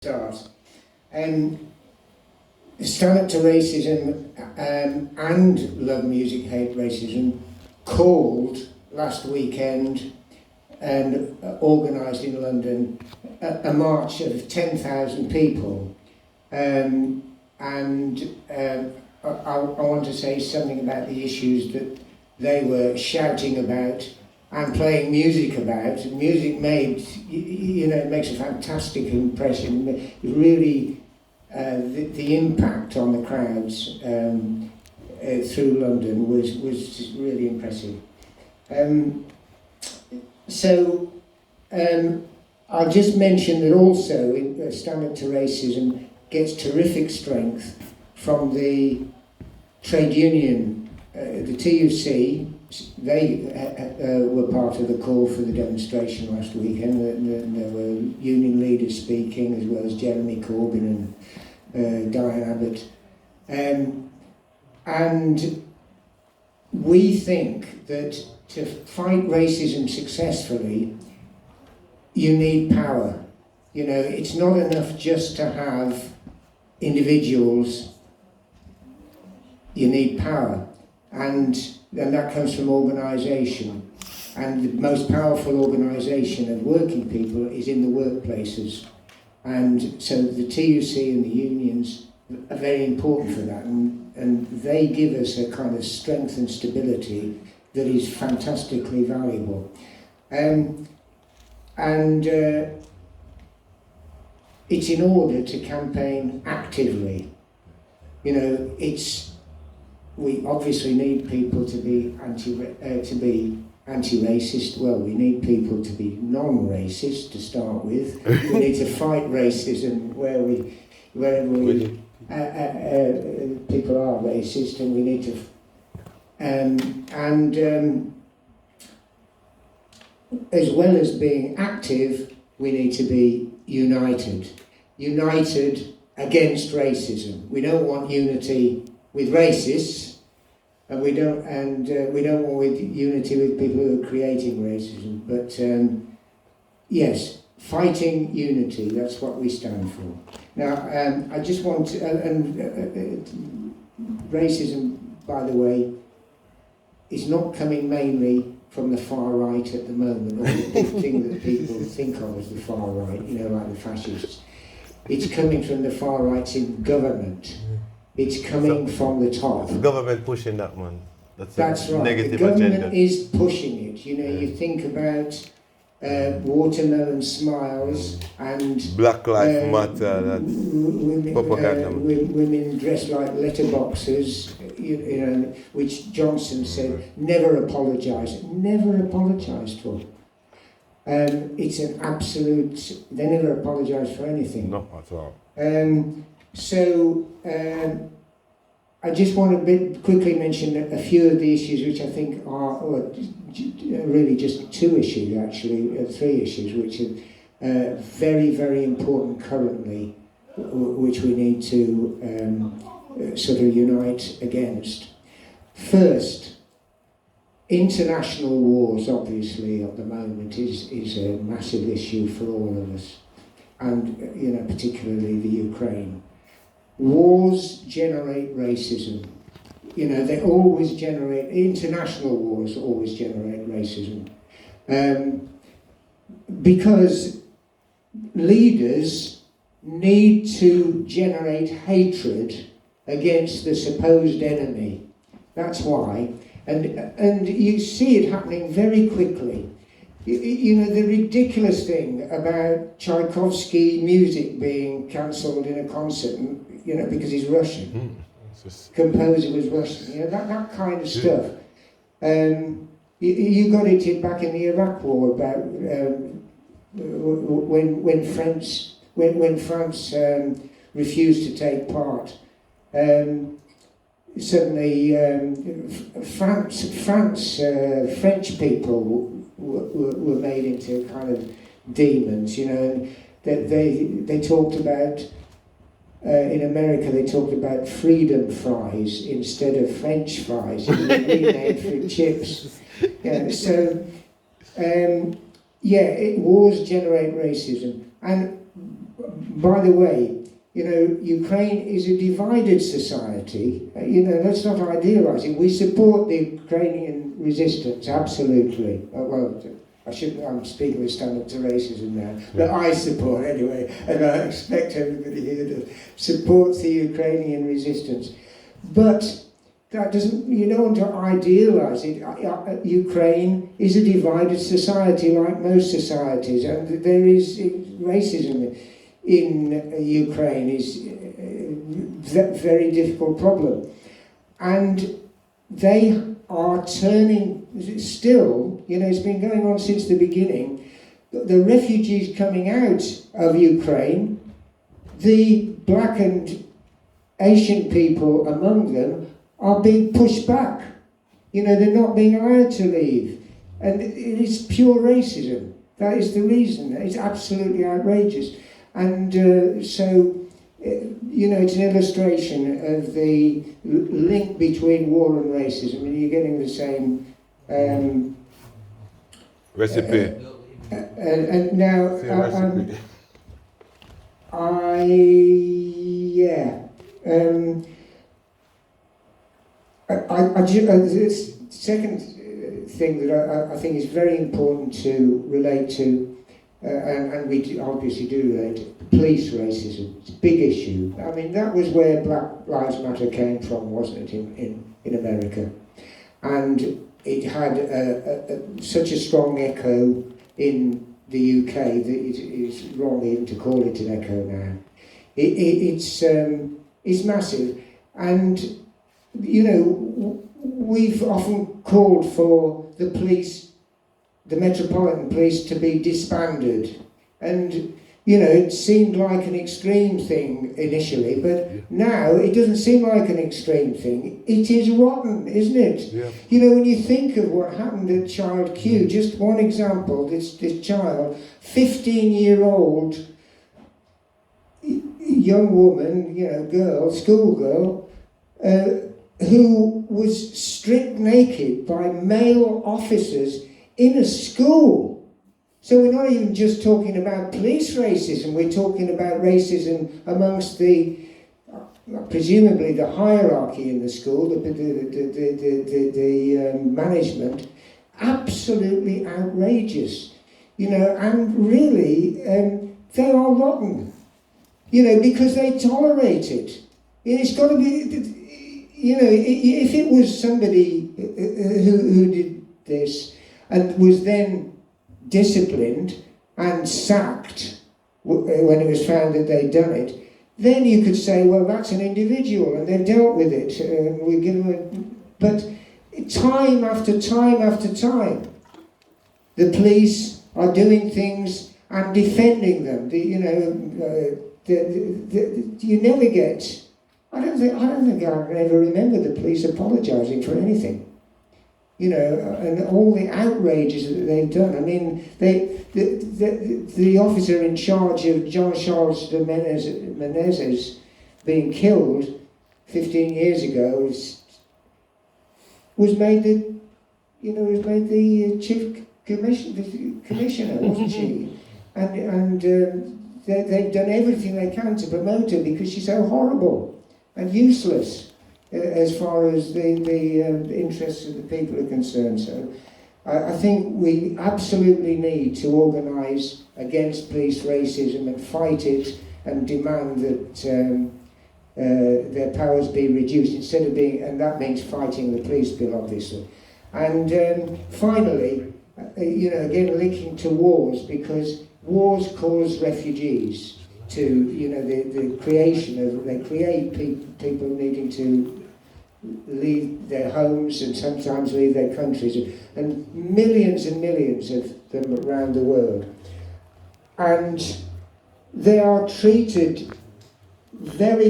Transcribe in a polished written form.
start. Stand Up to Racism and Love Music, Hate Racism called last weekend and organised in London a march of 10,000 people. I want to say something about the issues that they were shouting about and playing music about. Music made, it makes a fantastic impression. It really, the impact on the crowds through London was just really impressive. I'll just mention that also Stand Up to Racism gets terrific strength from the trade union, the TUC. They were part of the call for the demonstration last weekend. There were union leaders speaking, as well as Jeremy Corbyn and Diane Abbott. And we think that to fight racism successfully, you need power. It's not enough just to have individuals. You need power. And that comes from organisation. And the most powerful organisation of working people is in the workplaces. And so the TUC and the unions are very important for that. And they give us a kind of strength and stability that is fantastically valuable. It's in order to campaign actively. We obviously need people to be anti-racist. Well, we need people to be non-racist to start with. We need to fight racism wherever people are racist, and we need to. As well as being active, we need to be united against racism. We don't want unity with racists, and we don't want unity with people who are creating racism. But yes, fighting unity, that's what we stand for. Now, I just want to, racism, by the way, is not coming mainly from the far right at the moment, or the thing that people think of as the far right, like the fascists. It's coming from the far right in government. It's coming from the top. The government pushing that one. That's right. Negative the government agenda. is pushing it. You think about watermelon smiles and Black Lives Matter. That's propaganda. Women dressed like letterboxers. Which Johnson said never apologise. Never apologised for. It's an absolute. They never apologise for anything. Not at all. I just want to quickly mention a few of the issues which I think are really just two issues, actually, three issues, which are very, very important currently, which we need to sort of unite against. First, international wars, obviously, at the moment is a massive issue for all of us, and particularly the Ukraine. Wars generate racism. They always generate, international wars always generate racism. Because leaders need to generate hatred against the supposed enemy. That's why. And you see it happening very quickly. The ridiculous thing about Tchaikovsky music being cancelled in a concert, because he's Russian. Composer was Russian. That kind of stuff. You got it back in the Iraq War about when France refused to take part. Suddenly, French people were made into kind of demons, and they talked about. In America, they talked about freedom fries instead of French fries, renamed for chips. Wars generate racism, and by the way, you know, Ukraine is a divided society. You know, let's not idealise it. We support the Ukrainian resistance, absolutely. Well, I'm speaking with stand up to racism now, but I support anyway, and I expect everybody here to support the Ukrainian resistance. But that doesn't, you don't want to idealise it. Ukraine is a divided society like most societies, and there is racism in Ukraine is a very difficult problem. And they are turning, still, you know, it's been going on since the beginning, the refugees coming out of Ukraine, the black and Asian people among them are being pushed back. You know, they're not being allowed to leave. And it is pure racism. That is the reason. It's absolutely outrageous. And you know, it's an illustration of the link between war and racism, and you're getting the same recipe. And now, the second thing that I think is very important to relate to, and we obviously do relate, police racism. It's a big issue. I mean, that was where Black Lives Matter came from, wasn't it, in America? And it had such a strong echo in the UK that it is wrong even to call it an echo now. It's massive. And, you know, we've often called for the police, the Metropolitan Police, to be disbanded. And, you know, it seemed like an extreme thing initially, but now it doesn't seem like an extreme thing. It is rotten, isn't it? Yeah. You know, when you think of what happened at Child Q, just one example, this child, 15-year-old young woman, you know, girl, schoolgirl, who was stripped naked by male officers in a school. So we're not even just talking about police racism, we're talking about racism amongst the, presumably the hierarchy in the school, the management. Absolutely outrageous, you know, and really they are rotten, you know, because they tolerate it. It's got to be, you know, if it was somebody who did this and was then disciplined and sacked when it was found that they'd done it, then you could say, well, that's an individual and they've dealt with it. We give them but time after time after time, the police are doing things and defending them. You never get. I don't think I ever remember the police apologising for anything. You know, and all the outrages that they've done. I mean, the officer in charge of Jean-Charles de Menezes being killed 15 years ago was made the chief commissioner, wasn't she? And they've done everything they can to promote her because she's so horrible and useless as far as the interests of the people are concerned. So I think we absolutely need to organise against police racism and fight it and demand that their powers be reduced instead of being, and that means fighting the police bill, obviously. And finally, you know, again linking to wars, because wars cause refugees to, you know, the creation of, they create people needing to leave their homes and sometimes leave their countries, and millions of them around the world. And they are treated very